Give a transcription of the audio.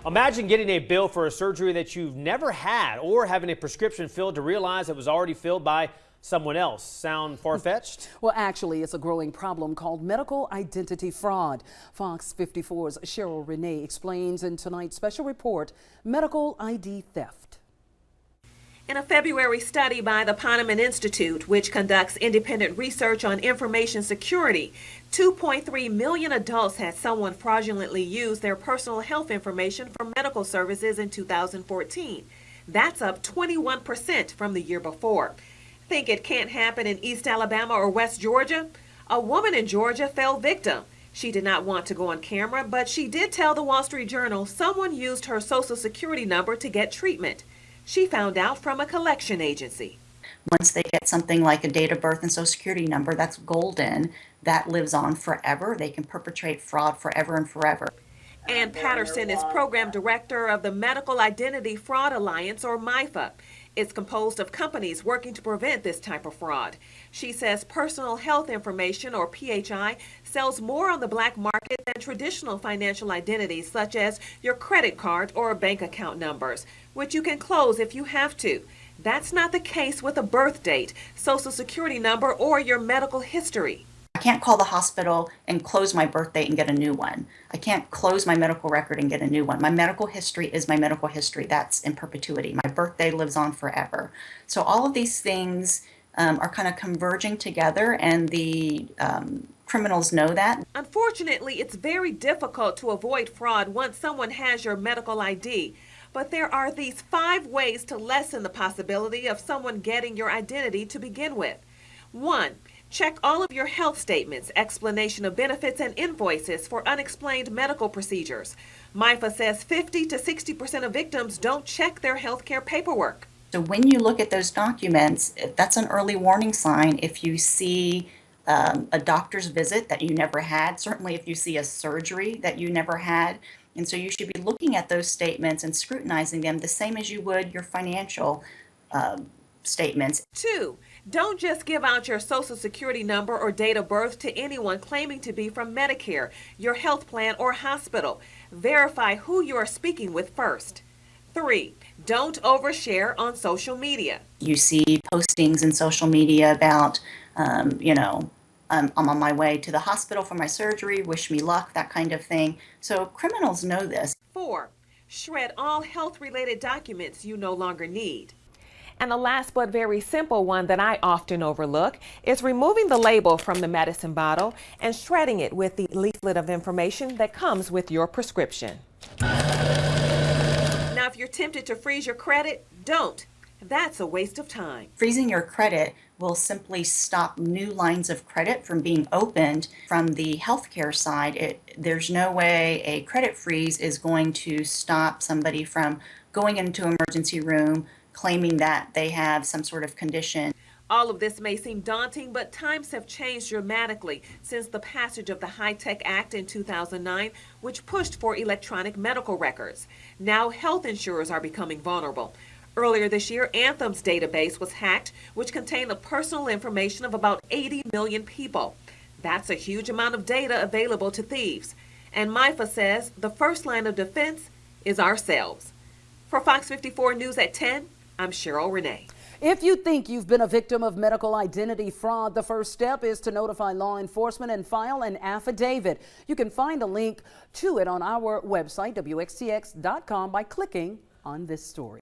Imagine getting a bill for a surgery that you've never had or having a prescription filled to realize it was already filled by someone else. Sound far-fetched? Well, actually, it's a growing problem called medical identity fraud. Fox 54's Cheryl Renee explains in tonight's special report, Medical ID Theft. In a February study by the Poneman Institute, which conducts independent research on information security, 2.3 million adults had someone fraudulently use their personal health information for medical services in 2014. That's up 21% from the year before. Think it can't happen in East Alabama or West Georgia? A woman in Georgia fell victim. She did not want to go on camera, but she did tell the Wall Street Journal someone used her social security number to get treatment. She found out from a collection agency. Once they get something like a date of birth and social security number, that's golden. That lives on forever. They can perpetrate fraud forever and forever. Ann Patterson is program director of the Medical Identity Fraud Alliance, or MIFA. It's composed of companies working to prevent this type of fraud. She says personal health information, or PHI, sells more on the black market than traditional financial identities such as your credit card or bank account numbers, which you can close if you have to. That's not the case with a birth date, social security number, or your medical history. I can't call the hospital and close my birth date and get a new one. I can't close my medical record and get a new one. My medical history is my medical history. That's in perpetuity. My birthday lives on forever. So all of these things are kind of converging together, and the criminals know that. Unfortunately, it's very difficult to avoid fraud once someone has your medical ID. But there are these 5 ways to lessen the possibility of someone getting your identity to begin with. 1. Check all of your health statements, explanation of benefits, and invoices for unexplained medical procedures. MIFA says 50 to 60% of victims don't check their health care paperwork. So when you look at those documents, that's an early warning sign. If you see a doctor's visit that you never had, certainly if you see a surgery that you never had. And so you should be looking at those statements and scrutinizing them the same as you would your financial statements. 2. Don't just give out your social security number or date of birth to anyone claiming to be from Medicare, your health plan, or hospital. Verify who you are speaking with first. 3. Don't overshare on social media. You see postings in social media about, I'm on my way to the hospital for my surgery, wish me luck, that kind of thing. So criminals know this. 4. Shred all health-related documents you no longer need. And the last but very simple one that I often overlook is removing the label from the medicine bottle and shredding it with the leaflet of information that comes with your prescription. Now, if you're tempted to freeze your credit, don't. That's a waste of time. Freezing your credit will simply stop new lines of credit from being opened. From the healthcare side, there's no way a credit freeze is going to stop somebody from going into an emergency room claiming that they have some sort of condition. All of this may seem daunting, but times have changed dramatically since the passage of the HITECH Act in 2009, which pushed for electronic medical records. Now health insurers are becoming vulnerable. Earlier this year, Anthem's database was hacked, which contained the personal information of about 80 million people. That's a huge amount of data available to thieves. And MIFA says the first line of defense is ourselves. For Fox 54 News at 10, I'm Cheryl Renee. If you think you've been a victim of medical identity fraud, the first step is to notify law enforcement and file an affidavit. You can find a link to it on our website, WXTX.com, by clicking on this story.